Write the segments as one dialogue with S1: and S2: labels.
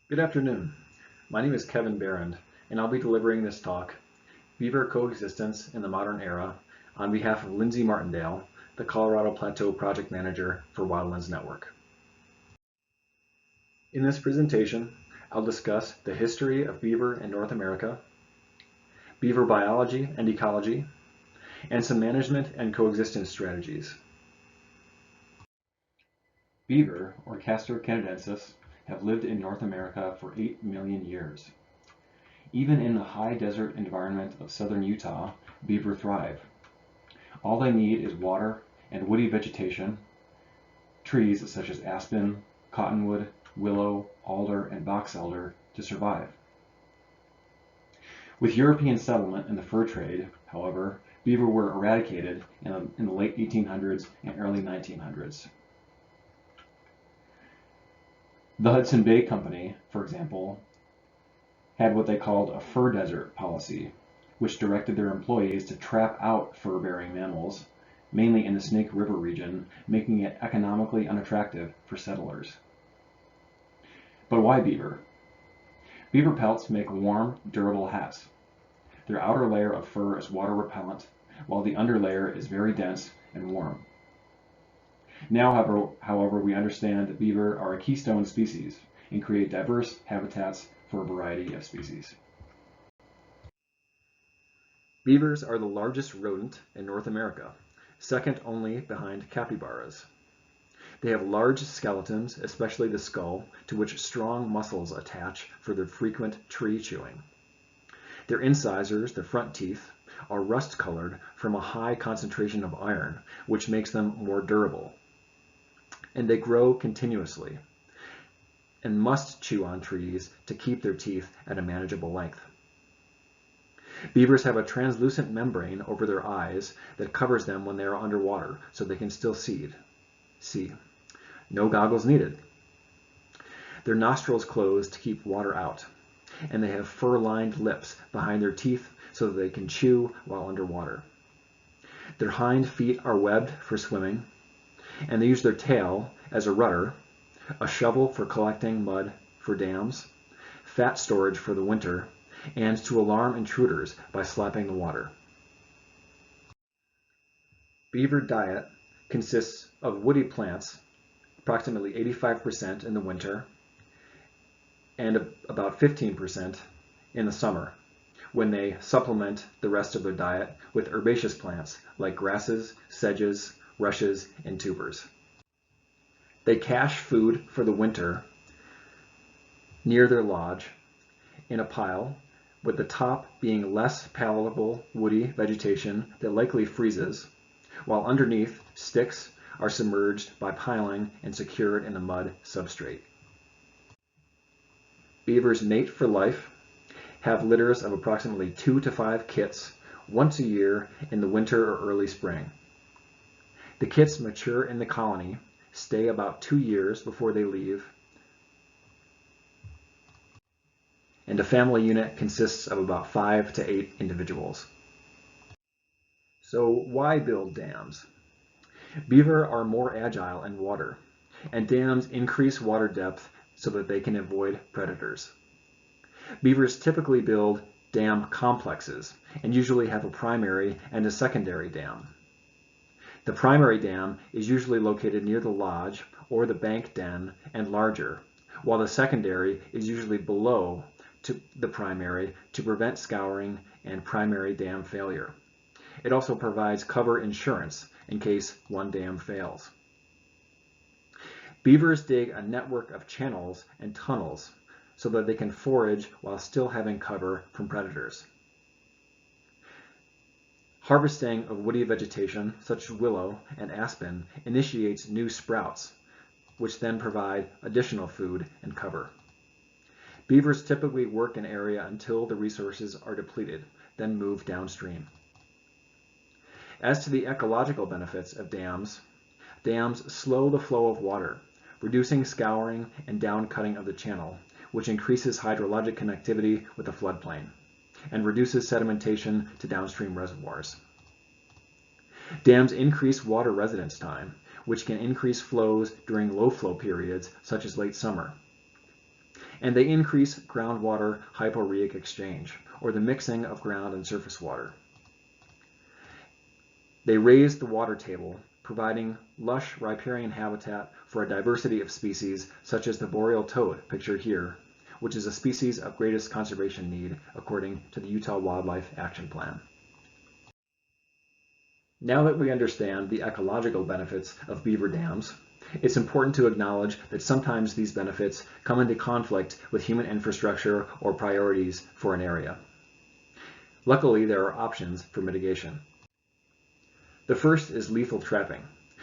S1: Good afternoon. My name is Kevin Barrand, and I'll be delivering this talk, Beaver Coexistence in the Modern Era, on behalf of Lindsay Martindale, the Colorado Plateau Project Manager for Wildlands Network. In this presentation, I'll discuss the history of beaver in North America, beaver biology and ecology, and some management and coexistence strategies. Beaver, or Castor canadensis, have lived in North America for 8 million years. Even in the high desert environment of southern Utah, beaver thrive. All they need is water and woody vegetation, trees such as aspen, cottonwood, willow, alder, and box elder to survive. With European settlement and the fur trade, however, beaver were eradicated in the late 1800s and early 1900s. The Hudson Bay Company, for example, had what they called a fur desert policy, which directed their employees to trap out fur-bearing mammals, mainly in the Snake River region, making it economically unattractive for settlers. But why beaver? Beaver pelts make warm, durable hats. Their outer layer of fur is water repellent, while the underlayer is very dense and warm. Now, however, we understand that beaver are a keystone species and create diverse habitats for a variety of species. Beavers are the largest rodent in North America, second only behind capybaras. They have large skeletons, especially the skull, to which strong muscles attach for their frequent tree chewing. Their incisors, the front teeth, are rust-colored from a high concentration of iron, which makes them more durable. And they grow continuously and must chew on trees to keep their teeth at a manageable length. Beavers have a translucent membrane over their eyes that covers them when they are underwater so they can still see. No goggles needed. Their nostrils close to keep water out, and they have fur-lined lips behind their teeth so that they can chew while underwater. Their hind feet are webbed for swimming, and they use their tail as a rudder, a shovel for collecting mud for dams, fat storage for the winter, and to alarm intruders by slapping the water. Beaver diet consists of woody plants, approximately 85% in the winter, and about 15% in the summer, when they supplement the rest of their diet with herbaceous plants like grasses, sedges, rushes, and tubers. They cache food for the winter near their lodge in a pile, with the top being less palatable woody vegetation that likely freezes, while underneath sticks are submerged by piling and secured in the mud substrate. Beavers mate for life, have litters of approximately 2 to 5 kits once a year in the winter or early spring. The kits mature in the colony, stay about 2 years before they leave, and a family unit consists of about 5 to 8 individuals. So why build dams? Beaver are more agile in water, and dams increase water depth so that they can avoid predators. Beavers typically build dam complexes and usually have a primary and a secondary dam. The primary dam is usually located near the lodge or the bank den and larger, while the secondary is usually below the primary to prevent scouring and primary dam failure. It also provides cover insurance in case one dam fails. Beavers dig a network of channels and tunnels so that they can forage while still having cover from predators. Harvesting of woody vegetation, such as willow and aspen, initiates new sprouts, which then provide additional food and cover. Beavers typically work an area until the resources are depleted, then move downstream. As to the ecological benefits of dams, dams slow the flow of water, reducing scouring and downcutting of the channel, which increases hydrologic connectivity with the floodplain and reduces sedimentation to downstream reservoirs. Dams increase water residence time, which can increase flows during low flow periods such as late summer. and they increase groundwater hyporheic exchange, or the mixing of ground and surface water. They raise the water table, providing lush riparian habitat for a diversity of species such as the boreal toad, pictured here, which is a species of greatest conservation need according to the Utah Wildlife Action Plan. Now that we understand the ecological benefits of beaver dams, it's important to acknowledge that sometimes these benefits come into conflict with human infrastructure or priorities for an area. Luckily, there are options for mitigation. The first is lethal trapping,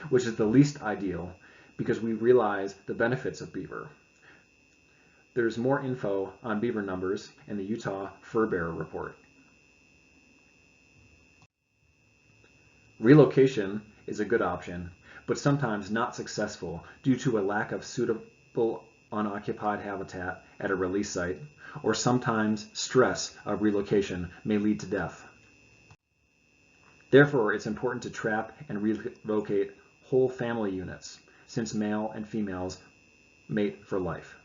S1: which is the least ideal because we realize the benefits of beaver. There's more info on beaver numbers in the Utah Fur Bearer Report. Relocation is a good option, but sometimes not successful due to a lack of suitable unoccupied habitat at a release site, or sometimes stress of relocation may lead to death. Therefore, it's important to trap and relocate whole family units, since male and females mate for life.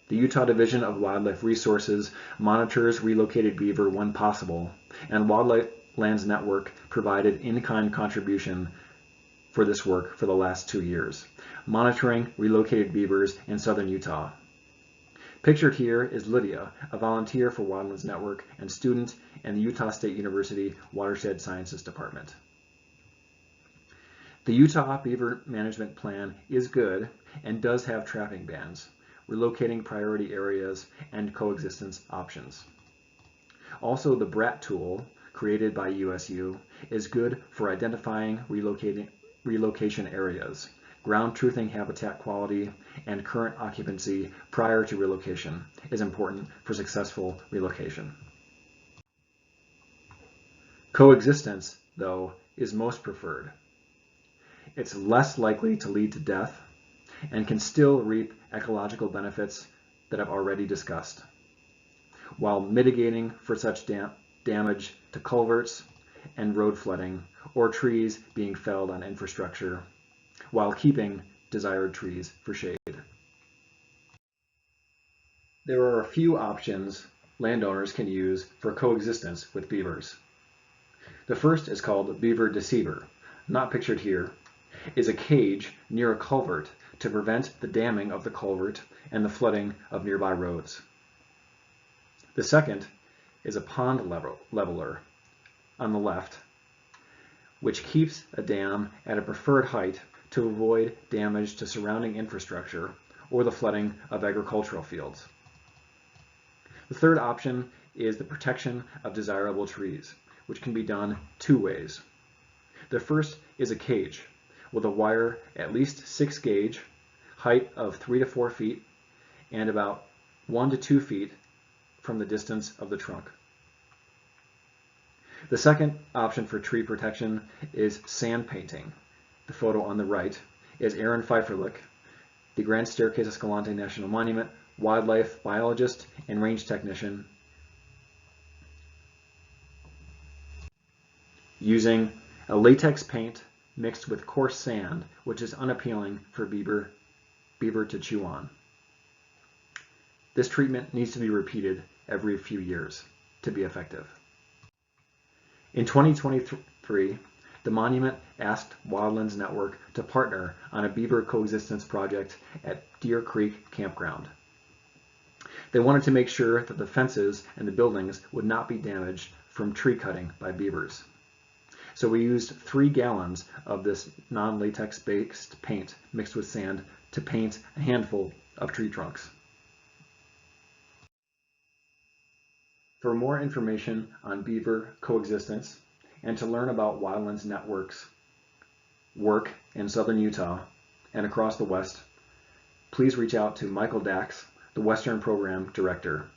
S1: The Utah Division of Wildlife Resources monitors relocated beaver when possible, and Wildlands Network provided in-kind contribution for this work for the last 2 years, monitoring relocated beavers in southern Utah. Pictured here is Lydia, a volunteer for Wildlands Network and student in the Utah State University Watershed Sciences Department. The Utah Beaver Management Plan is good and does have trapping bans, relocating priority areas, and coexistence options. Also, the BRAT tool, created by USU, is good for identifying relocation areas, ground truthing habitat quality, and current occupancy prior to relocation is important for successful relocation. Coexistence, though, is most preferred. It's less likely to lead to death and can still reap ecological benefits that I've already discussed, while mitigating for such damage to culverts and road flooding or trees being felled on infrastructure, while keeping desired trees for shade. There are a few options landowners can use for coexistence with beavers. The first is called Beaver Deceiver, not pictured here, is a cage near a culvert to prevent the damming of the culvert and the flooding of nearby roads. The second is a pond leveler on the left, which keeps a dam at a preferred height to avoid damage to surrounding infrastructure or the flooding of agricultural fields. The third option is the protection of desirable trees, which can be done 2 ways. The first is a cage with a wire at least 6 gauge, height of 3 to 4 feet, and about 1 to 2 feet from the distance of the trunk. The second option for tree protection is sand painting. The photo on the right is Aaron Pfeifferlich, the Grand Staircase-Escalante National Monument wildlife biologist and range technician, using a latex paint mixed with coarse sand, which is unappealing for beaver to chew on. This treatment needs to be repeated every few years to be effective. In 2023, the monument asked Wildlands Network to partner on a beaver coexistence project at Deer Creek Campground. They wanted to make sure that the fences and the buildings would not be damaged from tree cutting by beavers. So we used 3 gallons of this non-latex based paint mixed with sand to paint a handful of tree trunks. For more information on beaver coexistence and to learn about Wildlands Network's work in southern Utah and across the West, please reach out to Michael Dax, the Western Program Director.